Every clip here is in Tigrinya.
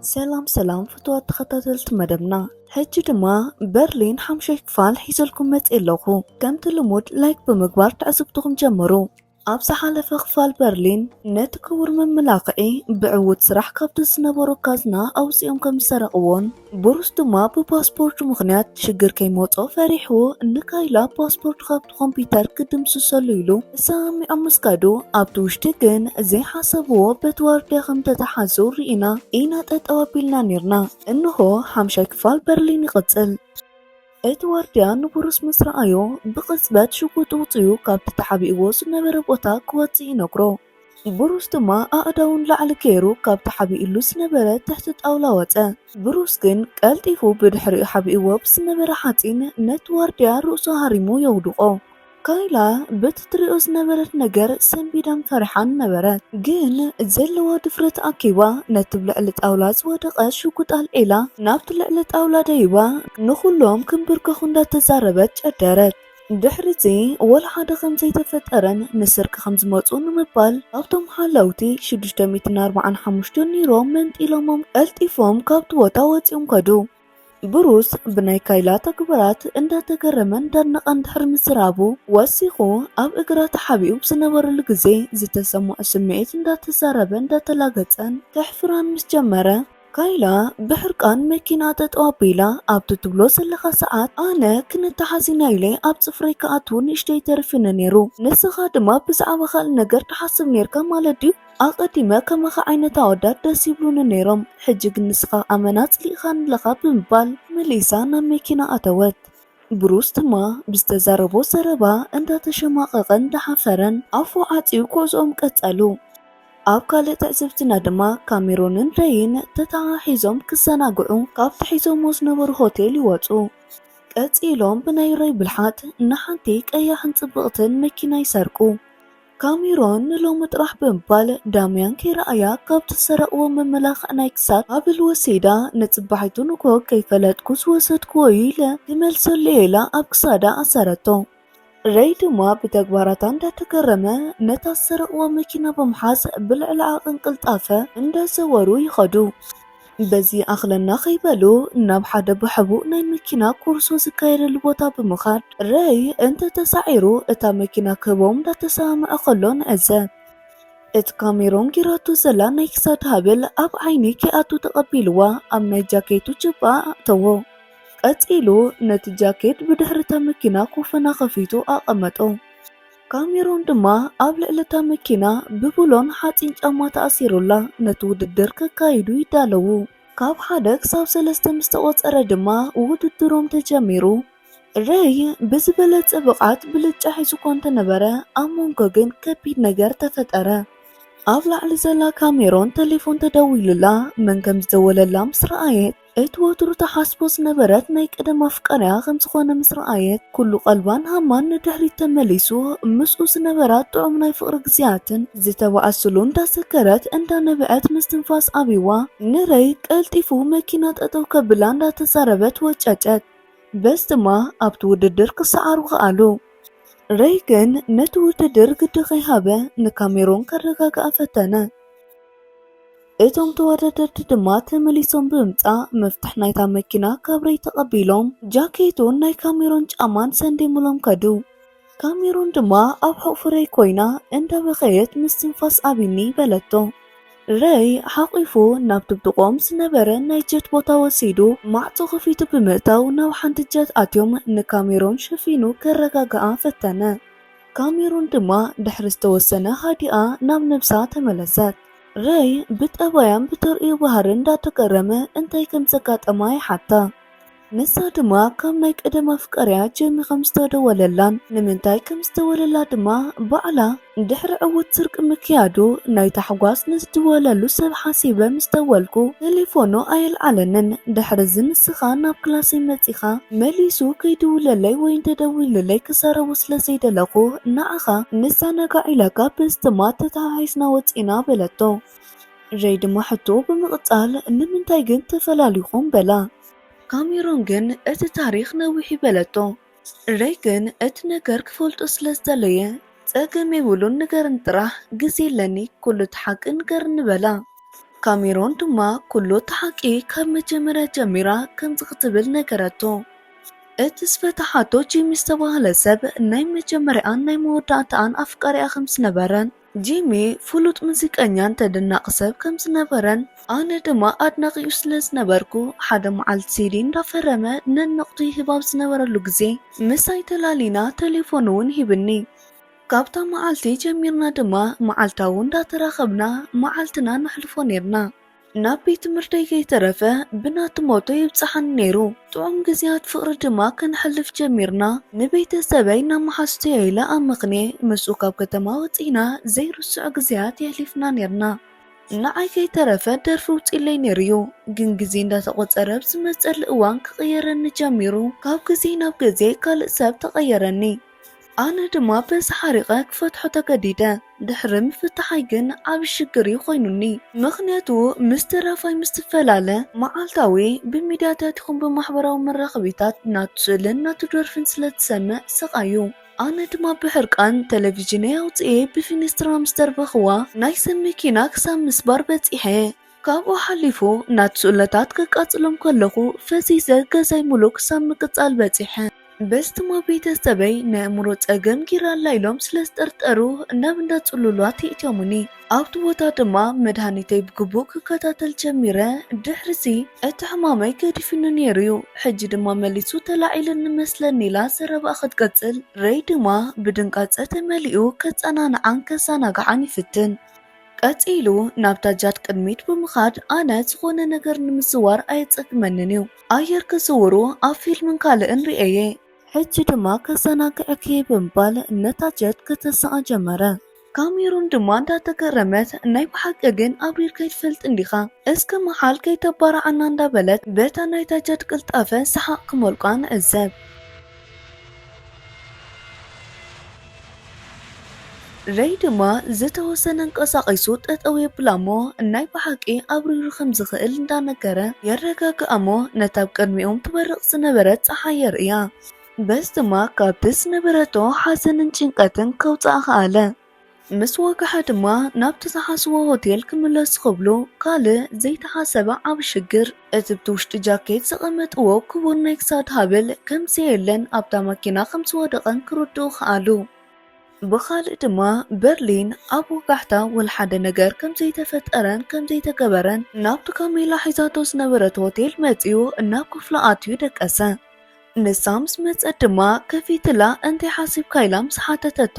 سلام سلام فتوات تخططلت مدبنا حجي دما برلين حمشي كفال حيزلكم متقلوخو كم تلمود لايك بمقبار تعزبتهم جمرو أبسا حالف خفال برلين نتكور من ملاقعي بعود سرح كابت سنبرو كازنا أو سيوم كم سرقوون بروس دما بباسبورت مغنيات شجر كيموتو فريحو نكايلا باسبورت خابت كمبيوتر قدم سسليلو سامي أمسكادو أبتوشتكن زي حسبو بتوار داخم تتحزو رئينا إينا تتوابلنا نيرنا إنه حمشي كفال برلين يقتل اتوارديا نبرس مسرعيو بقصبات شكوت وطيو كابت تحبيقو سنبرا بوتا كواتي نقرو بروس دما أقداون لعل كيرو كابت حبيقلو سنبرا تحت أولاواتا بروس كن قالتيفو بدحري حبيقو بسنبرا حاتين نتوارديا رؤسو هاريمو يودوقو كايلا بتتريو سنبرت نجر سنبيدام فرحان نبرت جن زلوا دفرت أكيوا نتبلعلت أولاد ودقا شكوت الإلا نابتلعلت أولاد أيوا نخلوم كمبركو خندا تزاربت جدارت دحرتي ولا حدا خمسي تفترن نسرك خمس موتون مبال أبتم حالوتي شدشتا ميتنار معن حمشتون نيروم منت إلومم التفوم كابت وطاوت يمكدو بروس بناي كايلا تكبرات اندا تكرمن دانق اندحر مسرابو واسيخو اب اقرات حبيب سنبر الجزي زتسمو اسميت اندا تساربن اندا تلاقتن تحفران مسجمرة كايلا بحرقان مكينات اوبيلا اب تتبلو سلخا ساعات انا كنت حزينايلي اب صفري كاتون اشتي ترفنا نيرو نسخا دما بزعب خال نجر تحسب نيركا مالديو أقدمه كما خاينة عودات داسيبلون نيرم حجق نسخة أمانات لخان لغاب مبال مليسانا ميكينا أتوات بروس تما بستزاربو سربا اندا تشماقغن دحفرن عفو عاتيو كوزوم كتالو أب كالي تعزبتنا دما كاميرونن رين تتعا حيزوم كساناقعو كاب تحيزوم وزنبر هوتيل يواتو كتيلوم بنايري بالحات نحانتيك أي حنطبقتن مكينا يساركو كاميرون لو مطرح بمبال داميان كي رأيا كاب تسرقوا من ملاخ نايكسات قبل وسيدة نتبحيتو نكو كيف لاتكوس وسط كويلة تملسو الليلة أبكسادة أسرتو ريدو ما بتكبارتان دا تكرمة نتسرقوا مكينة بمحاس بالعلاق انقلطافة اندا سوارو يخدو بزي أخلنا خيبالو نبحد بحبو ناي مكينا كورسو زكاير البوتا بمخاد راي انت تسعيرو اتا مكينا كبوم دا تسام أخلون أزاد ات كاميرون كيراتو زلا نايكسات هابل أب عيني كي أتو تقبيلوا أم ناي جاكيتو جبا توو قتيلو نت جاكيت بدهرتا مكينا كوفنا خفيتو أقمتو كاميرون دما أب لعلتا مكينا ببولون حاتين جاما تأثيرولا نتو ددرك كايدو يدالو كاب حدك ساب سلسته مستوات أردما وددروم تجاميرو راي بزبلت أبقات بلج حيثو كنت نبرا أمون كوغن كبيد نجر تفتأرا أبلع لزلا كاميرون تليفون تدويللا من كم زوللا مسرآيت اتواتر تحسبوس نبرات نايك ادم افكاريا خمسخونا مسرآيت كل قلبان همان ندهري تمليسو مسؤوس نبرات طعمناي فقر قزياتن زيتا وأسلون تسكرت اندا نبعت مستنفاس أبيوا نريك التفو ماكينات اتوكا بلان تساربت وجاجت بس ما ابتو ددرك سعار وغالو ريكن نتو ددرك دغيهابه نكاميرون كرقاق أفتنا እቶም ተወዳደርቲ ድማ ተመሊሶም ብምምፃእ መፍትሕ ናይታ መኪና ካብረይ ተቐቢሎም ጃኬቱን ናይ ካሜሮን ጫማን ሰንዲሙሎም ከዱ ካሜሮን ድማ ኣብ ሕቑፍረይ ኮይና እንዳበኸየት ምስትንፋስ ኣቢኒ በለቶ ረይ ሓቂፉ ናብ ትብጥቆም ዝነበረ ናይ ጀት ቦታ ወሲዱ ማዕፆ ከፊቱ ብምእታው ናብ ሓንቲ ጀት ኣትዮም ንካሜሮን ሸፊኑ ከረጋግኣ ፈተነ ካሜሮን ድማ ድሕሪ ዝተወሰነ ሃዲኣ ናብ ነብሳ ተመለሰት راي بتقويم بترقي بحرن دا تكرمه انتاي كم زكاتماي حتى نسا دما كم نايك ادما فكريا جيمي خمستا دوللان نمنتاي كم ستوللا دما بعلا دحر عود سرق مكيادو ناي تحواس نستوللو سب حاسيبا مستولكو تليفونو ايل علنن دحر الزن السخان ناب كلاسي متيخا مليسو كيدو للي وين تدوي للي كسارة وصل سيدلقو ناقا نسا ناقا علاقا بستما تتاعيسنا وطينا بلتو جاي دما حتو بمقطال نمنتاي جن تفلاليخون بلا كاميرون جن ات تاريخ نوحي بلتو ريكن ات نجر كفولت اسلس دلية تاقمي ولون نجر انتراح قزي لني كل تحق نجر نبلا ካሜሮን ድማ ኩሉ ተሓቂ ካብ መጀመርያ ጀሚራ ከም ዝኽትብል ነገረቶ። እቲ ዝፈታሓቶ ጂሚ ዝተባህለ ሰብ ናይ መጀመርያን ናይ መወዳእታን ኣፍቃሪኣ ከም ዝነበረን ጂሚ ፍሉጥ ሙዚቀኛን ተደናቂ ሰብ ከም ዝነበረን ኣነ ድማ ኣድናቂኡ ስለ ዝነበርኩ ሓደ መዓልቲ ሲዲ እንዳፈረመ ነንቕቱ ህባብ ዝነበረሉ ግዜ ምሳይ ተላሊና ቴሌፎን እውን ሂብኒ። ካብታ መዓልቲ ጀሚርና ድማ መዓልታዊ እንዳተራኸብና መዓልትና ነሕልፎ ነርና። ናብ ቤት ትምህርተይ ከይተረፈ ብናቱ ሞቶ ይብፅሓኒ ነይሩ። ጥዑም ግዜያት ፍቅሪ ድማ ክንሕልፍ ጀሚርና። ንቤተሰበይ ናመሓስቱየ ኢለ ኣብ ምኽንየ ምስኡ ካብ ከተማ ወፂና ዘይርስዑ ግዜያት የሕሊፍና ነርና። ንዓይ ከይተረፈ ደርፊ ውፅኢለይ ነይሩ እዩ። ግን ግዜ እንዳተቆፀረ ብዝመፀሊ እዋን ክቕየረኒ ጀሚሩ። ካብ ግዜ ናብ ግዜ ካልእ ሰብ ተቐየረኒ። ኣነ ድማ በዚ ሓሪቐ ክፈትሖ ተገዲደ። ድሕሪ ምፍታሐይ ግን ዓብ ሽግር ኮይኑኒ። ምክንያቱ ምስ ተራፋይ ምስ ትፈላለ መዓልታዊ ብሚድያታት ይኹን ብማሕበራዊ መራኸቢታት ናቱ ስእልን ናቱ ደርፍን ስለ ትሰምዕ ስቃዩ። ኣነ ድማ ብሕርቃን ቴሌቭዥን ኣውፅኤ ብፊኒስትራ ምስ ተርበኽዋ ናይ ሰብ መኪና ክሳብ ምስባር በፂሐ። ካብኡ ሓሊፉ ናቱ ስእለታት ከቃፅሎም ከለኹ ፈሲሰ ገዛይ ሙሉእ ክሳብ ምቅፃል በፂሐ። በስትማ ቤተሰበይ ናይ ኣእምሮ ፀገም ጊራላ ኢሎም ስለ ዝጠርጠሩ ናብ እንዳፅሉሏት ይእትዮሙኒ። ኣብቲ ቦታ ድማ መድሃኒተይ ብግቡእ ክከታተል ጀሚረ። ድሕሪዚ እቲ ሕማመይ ገዲፍኒ ነይሩ እዩ። ሕጂ ድማ መሊሱ ተላዒለኒ መስለኒ ኢላ ዘረባ ክትቀፅል ረይ ድማ ብድንቃፀ ተመሊኡ ከፀናንዓን ከዘናግዓን ይፍትን። ቀፂሉ ናብታ ጃት ቅድሚት ብምኻድ ኣነ ዝኾነ ነገር ንምዝዋር ኣየፀግመንን እዩ። ኣየር ክዝውሩ ኣብ ፊልምን ካልእን ርአየ። ሕጂ ድማ ከዘናግዐኪ ብምባል ነታ ጀት ከተስኣ ጀመረ። ካሜሮን ድማ እንዳተገረመት ናይ ብሓቂ ግን ኣብሪር ከይትፈልጥ እንዲኻ እስከ መሓል ከይተባርዓና እንዳበለት በታ ናይታ ጀት ቅልጣፈ ሰሓቅ ክመልቋ ንዕዘብ። ረይ ድማ ዝተወሰነ እንቀሳቂሱ ጠጠው የብላሞ ናይ ብሓቂ ኣብሪሩ ከም ዝኽእል እንዳነገረ የረጋግኣሞ ነታ ኣብ ቅድሚኦም ትበርቕ ዝነበረት ፀሓይ የርእያ። በስ ድማ ካብቲ ዝነበረቶ ሓዘንን ጭንቀትን ከውፃእ ከኣለ። ምስ ወግሓ ድማ ናብቲ ዝሓስቦ ሆቴል ክምለስ ክብሉ ካልእ ዘይተሓሰበ ዓብ ሽግር። እቲ ብቲ ውሽጢ ጃኬት ዝቐመጥዎ ክቡር ናይ ክሳድ ሃብል ከምዘየለን ኣብታ መኪና ከም ዝወደቐን ክርድኡ ከኣሉ። ብኻልእ ድማ በርሊን ኣብ ወጋሕታ ወልሓደ ነገር ከም ዘይተፈጠረን ከም ዘይተገበረን ናብቲ ካሜላ ሒዛቶ ዝነበረት ሆቴል መፂኡ ናብ ክፍሉ ኣትዩ ደቀሰ። ንሳ ምስ መፀት ድማ ከፊትላ እንታይ ሓሲብካ ኢላ ምስ ሓተተቶ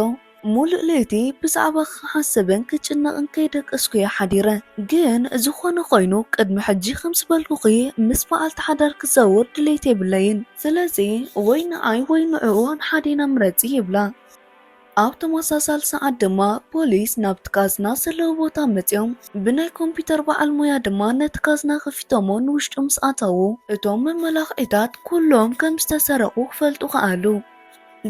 ሙሉእ ለይቲ ብዛዕባ ክሓስብን ክጭነቕን ከይደቀስኩ እየ ሓዲረ። ግን ዝኾነ ኮይኑ ቅድሚ ሕጂ ከም ዝበልኩኺ ምስ በዓልቲ ሓዳር ክዘውር ድሌት የብለይን። ስለዚ ወይ ንዓይ ወይ ንዕኡ ንሓዴና ምረፂ ይብላ። ኣብ ተመሳሳሊ ሰዓት ድማ ፖሊስ ናብቲ ካዝና ዘለዎ ቦታ መፅኦም ብናይ ኮምፒተር በዓል ሞያ ድማ ነቲ ካዝና ከፊቶሞ ንውሽጡ ምስ ኣተዉ እቶም መመላኽዒታት ኩሎም ከም ዝተሰረቁ ክፈልጡ ከኣሉ።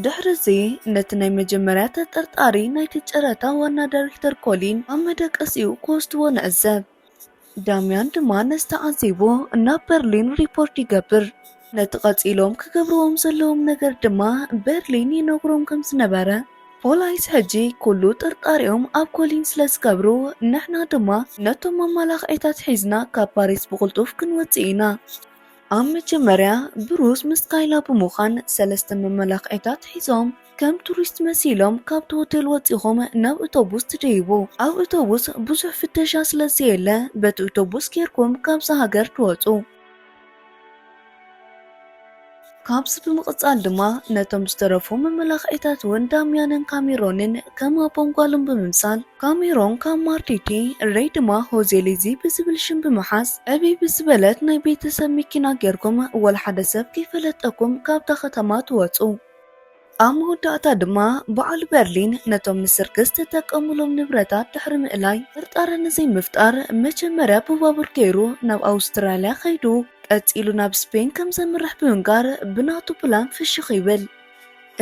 ድሕሪዚ ነቲ ናይ መጀመርያ ተጠርጣሪ ናይቲ ጨረታ ዋና ዳይሬክተር ኮሊን ኣብ መደቀሲኡ ክወስድዎ ንዕዘብ። ዳምያን ድማ ነስተዓዚቡ ናብ በርሊን ሪፖርት ይገብር። ነቲ ቀፂሎም ክገብርዎም ዘለዎም ነገር ድማ በርሊን ይነግሮም ከም ዝነበረ ፖላይስ ሕጂ ኩሉ ጥርጣሪኦም ኣብ ኮሊን ስለ ዝገብሩ ንሕና ድማ ነቶም መመላኽዒታት ሒዝና ካብ ፓሪስ ብቕልጡፍ ክንወፅእ ኢና። ኣብ መጀመርያ ብሩስ ምስ ካይላ ብምዃን 3 መመላኽዒታት ሒዞም ከም ቱሪስት መሲሎም ካብቲ ሆቴል ወፂኾም ናብ ኣውቶቡስ ትደይቡ። ኣብ ኣውቶቡስ ብዙሕ ፍተሻ ስለዘየለ በቲ ኣውቶቡስ ጌርኩም ካብዛ ሃገር ትወፁ። ካብዚ ብምቕፃል ድማ ነቶም ዝተረፉ መመላኽዒታት እውን ዳምያንን ካሜሮንን ከም ኣቦን ጓልን ብምምሳል ካሜሮን ካብ ማርቲቲ ረይ ድማ ሆዜሊዚ ብዝብል ሽም ብምሓዝ ዕብይ ብዝበለት ናይ ቤተሰብ መኪና ጌርኩም ወልሓደ ሰብ ከይፈለጠኩም ካብታ ከተማ ትወፁ። ኣብ መወዳእታ ድማ በዓል በርሊን ነቶም ንስርክስ ተጠቀሙሎም ንብረታት ድሕሪ ምእላይ ጥርጣረ ንዘይምፍጣር መጀመርያ ብባቡር ገይሩ ናብ ኣውስትራልያ ኸይዱ ቀፂሉ ናብ ስፔን ከም ዘምርሕ ብምንጋር ብናቱ ፕላን ፍሽኽ ይብል።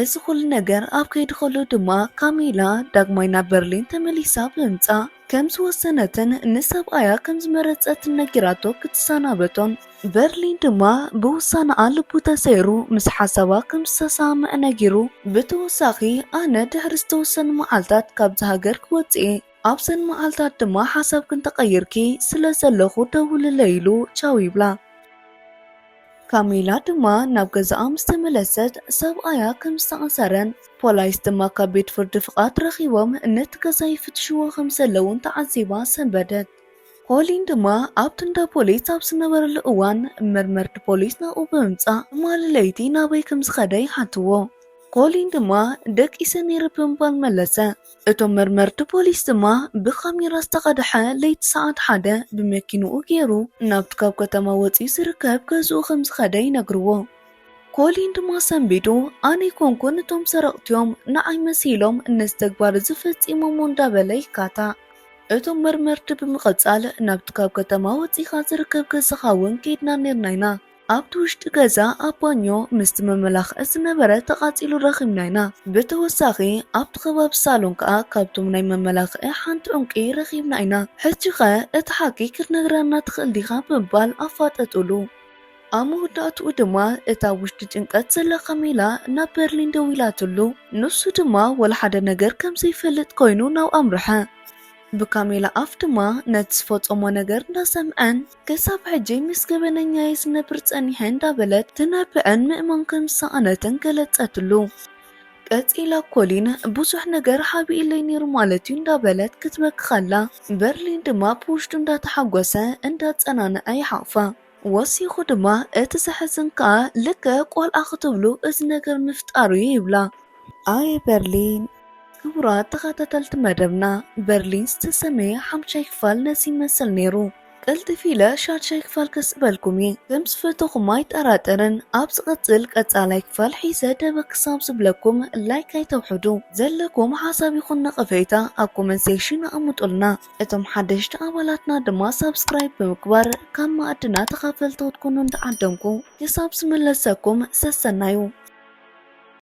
እዚ ኩሉ ነገር ኣብ ከይዲ ከሎ ድማ ካሜላ ዳግማይ ናብ በርሊን ተመሊሳ ብምምፃእ ከም ዝወሰነትን ንሰብኣያ ከም ዝመረፀትን ነጊራቶ ክትሰናበቶን በርሊን ድማ ብውሳነኣ ልቡ ተሰይሩ ምስ ሓሳባ ከም ዝተሰማምዐ ነጊሩ ብተወሳኺ ኣነ ድሕሪ ዝተወሰኑ መዓልታት ካብዚ ሃገር ክወፅእ ኣብዘን መዓልታት ድማ ሓሳብ ክንተቀይርኪ ስለ ዘለኹ ደውልለይ ኢሉ ቻው ይብላ። ካሜላ ድማ ናብ ገዛኣ ምስ ተመለሰት ሰብኣያ ከም ዝተኣሰረን ፖሊስ ድማ ካብ ቤት ፍርዲ ፍቃድ ረኺቦም ነቲ ገዛ ይፍትሽዎ ከም ዘለውን ተዓዚባ ሰንበደት። ኮሊን ድማ ኣብቲ እንዳ ፖሊስ ኣብ ዝነበረሉ እዋን መርመርቲ ፖሊስ ናብኡ ብምምፃእ ማለለይቲ ናበይ ከም ዝኸደ ይሓትዎ። ኮሊን ድማ ደቂሰ ነይረ ብምባል መለሰ። እቶም መርመርቲ ፖሊስ ድማ ብካሜራ ዝተቀድሐ ለይቲ ሰዓት 1 ብመኪንኡ ገይሩ ናብቲ ካብ ከተማ ወፂኡ ዝርከብ ገዝኡ ከም ዝኸደ ይነግርዎ። ኮሊን ድማ ሰንቢዱ ኣነ ይኮንኩን እቶም ሰረቕቲዮም ንዓይ መሲሎም ነዚ ተግባር ዝፈፂሞሞ እንዳበለ ይካታ። እቶም መርመርቲ ብምቕፃል ናብቲ ካብ ከተማ ወፂኻ ዝርከብ ገዛኻ እውን ከይድና ነርና ኢና። ኣብቲ ውሽጢ ገዛ ኣብ ባኞ ምስቲ መመላኽዒ ዝነበረ ተቓፂሉ ረኺብና ኢና። ብተወሳኺ ኣብቲ ከባቢ ሳሎን ከዓ ካብቶም ናይ መመላኽዒ ሓንቲ ዕንቂ ረኺብና ኢና። ሕጂ ኸ እቲ ሓቂ ክትነግረና ትኽእል ዲኻ ብምባል ኣፋጠጡሉ። ኣብ መወዳእትኡ ድማ እታ ውሽጢ ጭንቀት ዘላ ካሜላ ናብ በርሊን ደው ኢላትሉ። ንሱ ድማ ወላ ሓደ ነገር ከም ዘይፈልጥ ኮይኑ ናብ ኣምርሐ። ብካሜላ ኣፍ ድማ ነቲ ዝፈፀሞ ነገር እንዳሰምዐን ክሳብ ሕጂ ምስ ገበነኛየ ዝነብር ፀኒሐ እንዳበለት ትነብዐን ምእማን ከም ዝሰኣነትን ገለፀትሉ። ቀፂላ ኮሊን ብዙሕ ነገር ሓቢኢለይ ነይሩ ማለት እዩ እንዳበለት ክትበክኸላ በርሊን ድማ ብውሽጡ እንዳተሓጎሰ እንዳፀናነዐ ይሓቕፋ። ወሲኹ ድማ እቲ ዘሕዝን ከዓ ልከ ቆልዓ ክትብሉ እዚ ነገር ምፍጣሩ ይብላ። ኣየ በርሊን ክቡራት ተኸታተልቲ መደብና በርሊን ዝተሰመየ 5 ክፋል ነዚ ይመስል ነይሩ። ቅልጥፍ ኢለ 6 ክፋል ከስበልኩም እየ ከም ዝፈተኹም ኣይጠራጠርን። ኣብ ዝቕፅል ቀፃላይ ክፋል ሒዘ ደበ ክሳብ ዝብለኩም ላይክ ኣይተውሕዱ። ዘለኩም ሓሳብ ይኹን ነቐፌታ ኣብ ኮመንት ሴክሽን ኣሙጡልና። እቶም ሓደሽቲ ኣባላትና ድማ ሰብስክራይብ ብምግባር ካብ ማዕድና ተኻፈልቲ ክትኮኑ እንዳዓደምኩ ክሳብ ዝመለሰኩም ሰሰናዩ።